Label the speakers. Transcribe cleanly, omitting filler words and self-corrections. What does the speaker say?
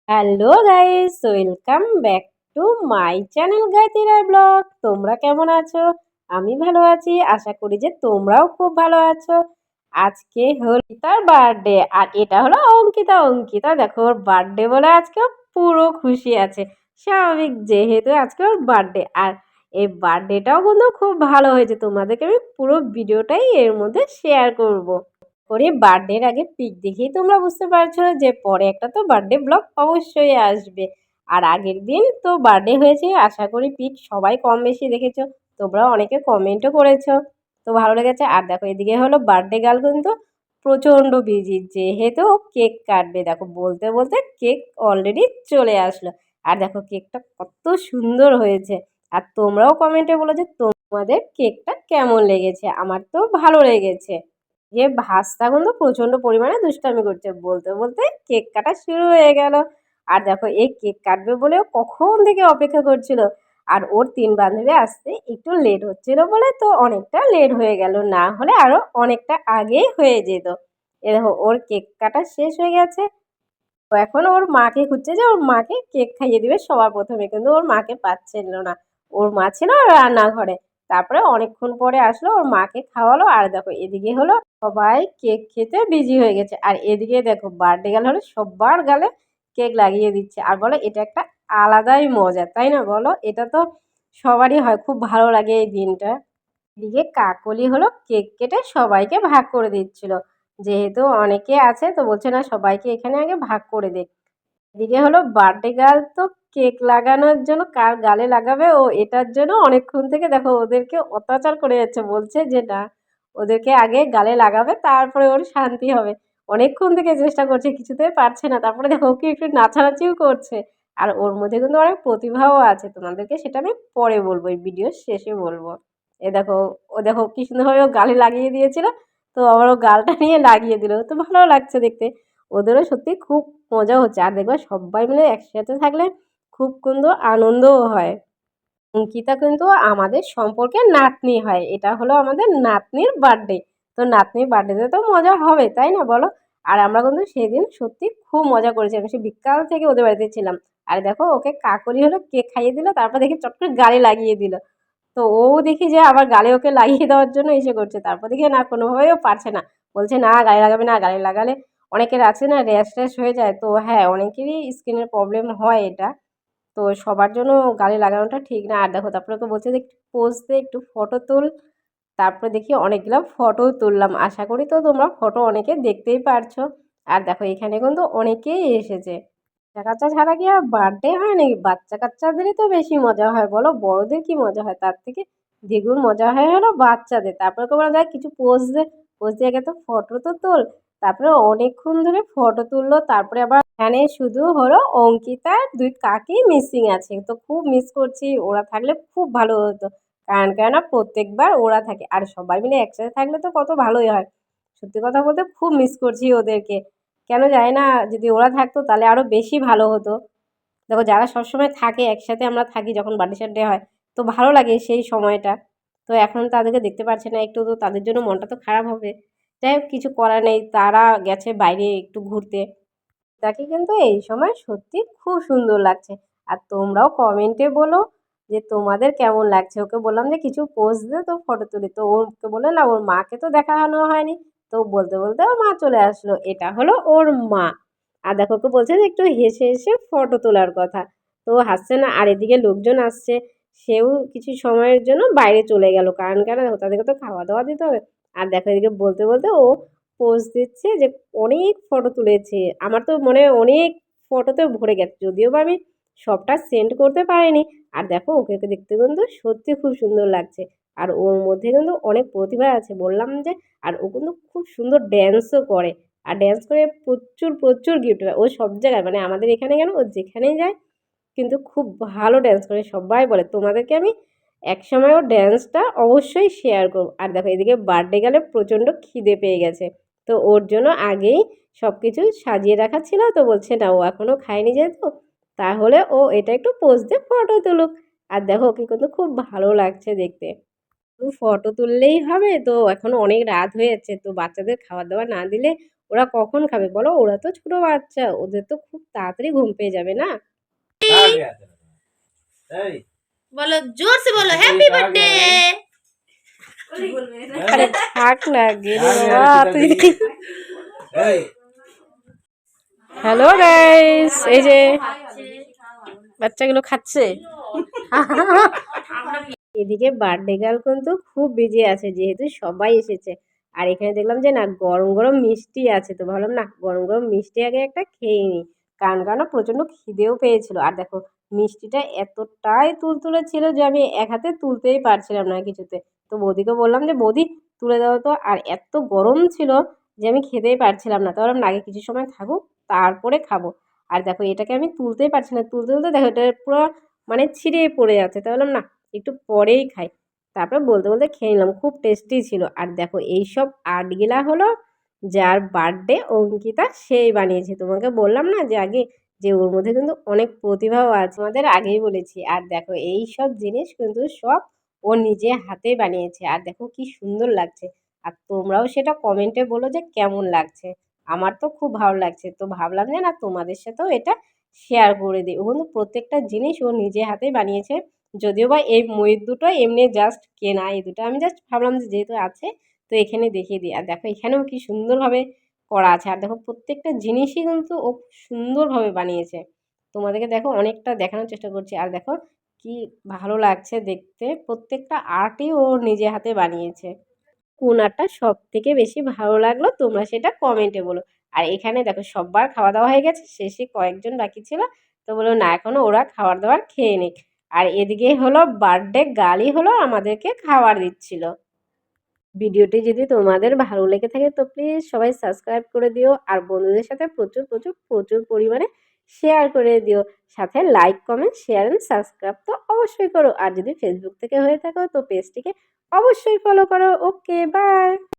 Speaker 1: Hello guys, welcome back to my channel Gaiti Roy vlog. তোমরা কেমন আছো? আমি ভালো আছি, আশা করি যে তোমরাও খুব ভালো আছো। আজকে হল তার বার্থডে, আর এটা হলো অঙ্কিতা। অঙ্কিতা দেখো, ওর বার্থডে বলে আজকে ও পুরো খুশি আছে। স্বাভাবিক, যেহেতু আজকে ওর বার্থডে। আর এই বার্থডেটাও কিন্তু খুব ভালো হয়েছে। তোমাদেরকে আমি পুরো ভিডিওটাই এর মধ্যে শেয়ার করব। করে বার্থডের আগে পিক দেখেই তোমরা বুঝতে পারছো যে পরে একটা তো বার্থডে ব্লগ অবশ্যই আসবে। আর আগের দিন তো বার্থডে হয়েছে, আশা করি পিক সবাই কম বেশি দেখেছো। তোমরা অনেকে কমেন্টও করেছো, তো ভালো লেগেছে। আর দেখো, এদিকে হলো বার্থডে গার্ল কিন্তু প্রচণ্ড বিজি, যেহেতু কেক কাটবে। দেখো, বলতে বলতে কেক অলরেডি চলে আসলো। আর দেখো কেকটা কত সুন্দর হয়েছে। আর তোমরাও কমেন্টে বলো যে তোমাদের কেকটা কেমন লেগেছে। আমার তো ভালো লেগেছে। যে ভাজটা কিন্তু প্রচন্ড পরিমাণে দুষ্টামি করছে, বলতে বলতে কেক কাটা শুরু হয়ে গেল। আর দেখো, এই কেক কাটবে বলেও কখন থেকে অপেক্ষা করছিল। আর ওর তিন বান্ধবী আসতে একটু লেট হচ্ছিল বলে তো অনেকটা লেট হয়ে গেল, না হলে আরো অনেকটা আগেই হয়ে যেত। এ দেখো, ওর কেক কাটা শেষ হয়ে গেছে। তো এখন ওর মাকে খুঁজছে যে ওর মাকে কেক খাইয়ে দিবে সবার প্রথমে, কিন্তু ওর মাকে পাচ্ছিল না। ওর মা ছিল রান্নাঘরে। তারপরে অনেকক্ষণ পরে আসলো, ওর মাকে খাওয়ালো। আর দেখো, এদিকে হলো সবাই কেক খেতে বিজি হয়ে গেছে। আর এদিকে দেখো, বার্থডে গার্ল হলো সবার গালে কেক লাগিয়ে দিচ্ছে, আর বলো এটা একটা আলাদাই মজা, তাই না? বলো, এটা তো সবারই হয়, খুব ভালো লাগে এই দিনটা। এদিকে কাকলি হলো কেক কেটে সবাইকে ভাগ করে দিচ্ছিল। যেহেতু অনেকে আছে, তো বলছে না, সবাইকে এখানে আগে ভাগ করে দে। এদিকে হলো বার্থডে গার্ল তো কেক লাগানোর জন্য কার গালে লাগাবে, ও এটার জন্য অনেকক্ষণ থেকে দেখো ওদেরকে অত্যাচার করে যাচ্ছে। বলছে যে না, ওদেরকে আগে গালে লাগাবে, তারপরে ওর শান্তি হবে। অনেকক্ষণ থেকে চেষ্টা করছে, কিছুতেই পারছে না। তারপরে দেখো, ওকে একটু নাচানাচিও করছে। আর ওর মধ্যে কিন্তু অনেক প্রতিভাও আছে, তোমাদেরকে সেটা আমি পরে বলবো, এই ভিডিওর শেষে বলবো। এ দেখো, ও দেখো কি সুন্দরভাবে ও গালে লাগিয়ে দিয়েছিল। তো আবার ও গালটা নিয়ে লাগিয়ে দিল, তো ভালো লাগছে দেখতে। ওদেরও সত্যি খুব মজা হচ্ছে। আর দেখবে সবাই মিলে একসাথে থাকলে খুব কিন্তু আনন্দও হয়। অঙ্কিতা কিন্তু আমাদের সম্পর্কে নাতনি হয়, এটা হলো আমাদের নাতনির বার্থডে। তো নাতনির বার্থডেতে তো মজা হবে, তাই না বলো? আর আমরা কিন্তু সেদিন সত্যি খুব মজা করেছি। আমি সে বিকাল থেকে ওদের বাড়িতে ছিলাম। আর দেখো, ওকে কাকলি হলো কেক খাইয়ে দিল, তারপর দেখি চট করে গালে লাগিয়ে দিল। তো ও দেখি যে আবার গালে ওকে লাগিয়ে দেওয়ার জন্য এসে করছে। তারপর দেখি না, কোনোভাবেই ও পারছে না। বলছে না, গালে লাগাবে না, গালে লাগালে অনেকের আছে না র্যাশ ট্যাশ হয়ে যায়। তো হ্যাঁ, অনেকেরই স্কিনের প্রবলেম হয় এটা। তো সবার জন্য গালে লাগানোটা ঠিক না। আর দেখো, তারপরে ওকে বলছে যে একটু পোজ দে, একটু ফটো তোল। তারপরে দেখি অনেকগুলো ফটোও তুললাম। আশা করি তো তোমরা ফটো অনেকে দেখতেই পারছো। আর দেখো, এখানে কিন্তু অনেকেই এসেছে। বাচ্চা কাচ্চা ছাড়া কি আর বার্থডে হয় নাকি? বাচ্চা কাচ্চাদেরই তো বেশি মজা হয়, বলো বড়দের কি মজা হয়? তার থেকে দ্বিগুণ মজা হয় হলো বাচ্চাদের। তারপরে তোমরা দেখ কিছু পোজ দে, পোজ দিয়ে আগে তো ফটো তো তোল। তারপরে অনেকক্ষণ ধরে ফটো তুললো। তারপরে আবার এখানে শুধু হলো অঙ্কিতার দুই কাকি মিসিং আছে, তো খুব মিস করছি। ওরা থাকলে খুব ভালো হতো। কারণ কেননা প্রত্যেকবার ওরা থাকে, আর সবাই মিলে একসাথে থাকলে তো কত ভালোই হয়। সত্যি কথা বলতে খুব মিস করছি ওদেরকে। কেন জানি না, যদি ওরা থাকতো তাহলে আরো বেশি ভালো হতো। দেখো, যারা সবসময় থাকে একসাথে, আমরা থাকি যখন বার্থডে সার্থডে হয়, তো ভালো লাগে সেই সময়টা। তো এখন তাদেরকে দেখতে পাচ্ছি না, একটু তো তাদের জন্য মনটা তো খারাপ হবে। যাই হোক, কিছু করার নেই, তারা গেছে বাইরে একটু ঘুরতে। তাকে কিন্তু এই সময় সত্যি খুব সুন্দর লাগছে। আর তোমরাও কমেন্টে বলো যে তোমাদের কেমন লাগছে। ওকে বললাম যে কিছু পোজ দে, তো ফটো তুলি। তো ওকে বললো না, ওর মাকে তো দেখানো হয়নি। তো বলতে বলতে ওর মা চলে আসলো, এটা হলো ওর মা। আর দেখো, ওকে বলছে যে একটু হেসে হেসে ফটো তোলার কথা। তো ও হাসছে না। আর এদিকে লোকজন আসছে, সেও কিছু সময়ের জন্য বাইরে চলে গেল। কারণ কেন, দেখো তাদেরকে তো খাওয়া দাওয়া দিতে হবে। আর দেখো, এদিকে বলতে বলতে ও পোজ দিচ্ছে যে অনেক ফটো তুলেছে। আমার তো মনে হয় অনেক ফটোতে ভরে গেছে, যদিও বা আমি সবটা সেন্ড করতে পারিনি। আর দেখো, ওকে দেখতে কিন্তু সত্যি খুব সুন্দর লাগছে। আর ওর মধ্যে কিন্তু অনেক প্রতিভা আছে, বললাম যে। আর ও কিন্তু খুব সুন্দর ড্যান্সও করে। আর ড্যান্স করে প্রচুর প্রচুর গিফট পায় ও সব জায়গায়, মানে আমাদের এখানে কেন, ও যেখানেই যায় কিন্তু খুব ভালো ড্যান্স করে। সবাই বলে, তোমাদেরকে আমি একসময় ওর ড্যান্সটা অবশ্যই শেয়ার করবো। আর দেখো, এদিকে বার্থডে গেলে প্রচণ্ড খিদে পেয়ে গেছে। তো ওর জন্য আগেই সব কিছু সাজিয়ে রাখা ছিল। তো বলছে না, ও এখনও খায়নি যেহেতু, তাহলে ও এটা একটু পোজ দিয়ে ফটো তুলুক। আর দেখো, ওকে কিন্তু খুব ভালো লাগছে দেখতে। শুধু ফটো তুললেই হবে? তো এখনো অনেক রাত হয়ে যাচ্ছে, তো বাচ্চাদের খাবার দাবার না দিলে ওরা কখন খাবে বলো? ওরা তো ছোট বাচ্চা, ওদের তো খুব তাড়াতাড়ি ঘুম পেয়ে যাবে না?
Speaker 2: বলো জোর से बोलो हैप्पी बर्थडे।
Speaker 1: আরে থাক না গেলে বাবা তুই। হ্যালো গাইস, এই যে বাচ্চাগুলো খাচ্ছে। এদিকে বার্থডে গার্ল কিন্তু খুব বিজি আছে, যেহেতু সবাই এসেছে। আর এখানে দেখলাম যে না গরম গরম মিষ্টি আছে, তো ভাবলাম না গরম গরম মিষ্টি আগে একটা খেয়ে নিই। কারণ প্রচন্ড খিদেও পেয়েছিল। আর দেখো মিষ্টিটা এতটাই তুলতুলে ছিল যে আমি এক হাতে তুলতেই পারছিলাম না কিছুতে। তো বৌদিকে বললাম যে বৌদি তুলে দাও তো। আর এত গরম ছিল যে আমি খেতেই পারছিলাম না। তো ভাবলাম না আগে কিছু সময় থাকুক, তারপরে খাবো। আর দেখো এটাকে আমি তুলতেই পারছি না, তুলতে তুলতে দেখো এটা পুরো মানে ছিঁড়ে পড়ে যাচ্ছে। তো ভাবলাম না একটু পরেই খাই। তারপরে বলতে বলতে খেয়ে নিলাম, খুব টেস্টি ছিল। আর দেখো এইসব আর্টগুলা হলো যার বার্থডে অঙ্কিতা সেই বানিয়েছে। তোমাকে বললাম না যে আগে যে ওর মধ্যে কিন্তু অনেক প্রতিভাও আছে, আমাদের আগেই বলেছি। আর দেখো এই সব জিনিস কিন্তু সব ও নিজে হাতে বানিয়েছে। আর দেখো কি সুন্দর লাগছে। আর তোমরাও সেটা কমেন্টে বলো যে কেমন লাগছে। আমার তো খুব ভালো লাগছে, তো ভাবলাম যে না তোমাদের সাথেও এটা শেয়ার করে দিই। ও কিন্তু প্রত্যেকটা জিনিস ও নিজে হাতেই বানিয়েছে। যদিও বা এই ময়ূর দুটো এমনি জাস্ট কেনা, এই দুটো আমি জাস্ট ভাবলাম যে যেহেতু আছে তো এখানে দেখিয়ে দিই। আর দেখো এখানেও কি সুন্দরভাবে করা আছে। আর দেখো প্রত্যেকটা জিনিসই কিন্তু ও সুন্দরভাবে বানিয়েছে। তোমাদেরকে দেখো অনেকটা দেখানোর চেষ্টা করছি। আর দেখো কি ভালো লাগছে দেখতে, প্রত্যেকটা আর্টই ও নিজে হাতে বানিয়েছে। কোন আর্টটা সব থেকে বেশি ভালো লাগলো তোমরা সেটা কমেন্টে বলো। আর এখানে দেখো সব্বার খাওয়া দাওয়া হয়ে গেছে, শেষে কয়েকজন বাকি ছিল। তো বললো না এখনো ওরা খাবার দাবার খেয়ে নিক। আর এদিকে হলো বার্থডে গার্লই হলো আমাদেরকে খাবার দিচ্ছিল। ভিডিওটি যদি তোমাদের ভালো লেগে থাকে তো প্লিজ সবাই সাবস্ক্রাইব করে দিও। আর বন্ধুদের সাথে প্রচুর প্রচুর প্রচুর পরিমাণে শেয়ার করে দিও। সাথে like comment share and subscribe তো অবশ্যই করো। আর যদি ফেসবুক থেকে হয়ে থাকো তো পেজটিকে অবশ্যই ফলো করো। Okay bye.